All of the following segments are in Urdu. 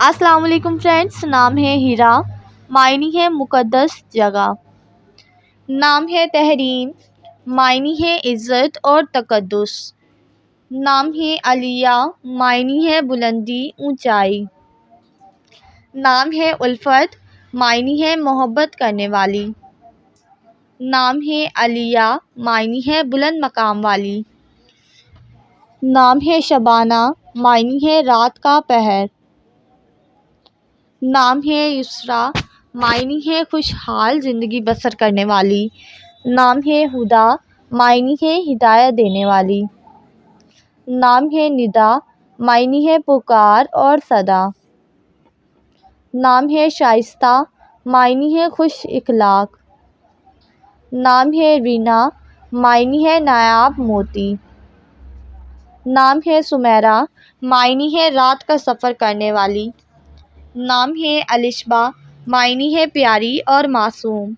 السلام علیکم فرینڈس، نام ہے ہیرا، معنی ہے مقدس جگہ۔ نام ہے تحریم، معنی ہے عزت اور تقدس۔ نام ہے علیہ، معنی ہے بلندی، اونچائی۔ نام ہے الفت، معنی ہے محبت کرنے والی۔ نام ہے علیہ، معنی ہے بلند مقام والی۔ نام ہے شبانہ، معنی ہے رات کا پہر۔ نام ہے یسریٰ، معنی ہے خوشحال زندگی بسر کرنے والی۔ نام ہے ہدیٰ، معنی ہے ہدایت دینے والی۔ نام ہے ندا، معنی ہے پکار اور صدا۔ نام ہے شائستہ، معنی ہے خوش اخلاق۔ نام ہے رینا، معنی ہے نایاب موتی۔ نام ہے سمیرہ، معنی ہے رات کا سفر کرنے والی۔ نام ہے الشبہ، معنی ہے پیاری اور معصوم۔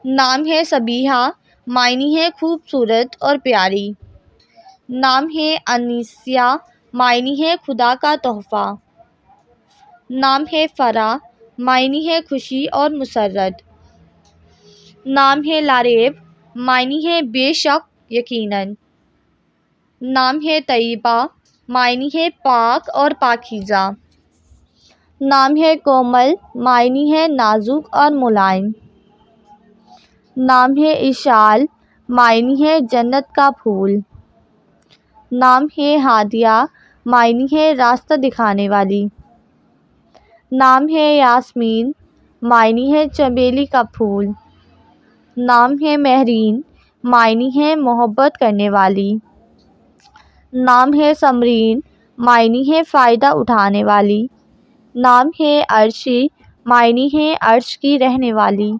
نام ہے صبیحہ، معنی ہے خوبصورت اور پیاری۔ نام ہے انیسیہ، معنی ہے خدا کا تحفہ۔ نام ہے فرح، معنی ہے خوشی اور مسرت۔ نام ہے لاریب، معنی ہے بے شک یقیناً۔ نام ہے طیبہ، معنی ہے پاک اور پاکیزہ۔ نام ہے کومل، معنی ہے نازک اور ملائم۔ نام ہے اشال، معنی ہے جنت کا پھول۔ نام ہے ہادیہ، معنی ہے راستہ دکھانے والی۔ نام ہے یاسمین، معنی ہے چنبیلی کا پھول۔ نام ہے مہرین، معنی ہے محبت کرنے والی۔ نام ہے سمرین، معنی ہے فائدہ اٹھانے والی۔ نام ہے عرشی، معنی ہے عرش کی رہنے والی۔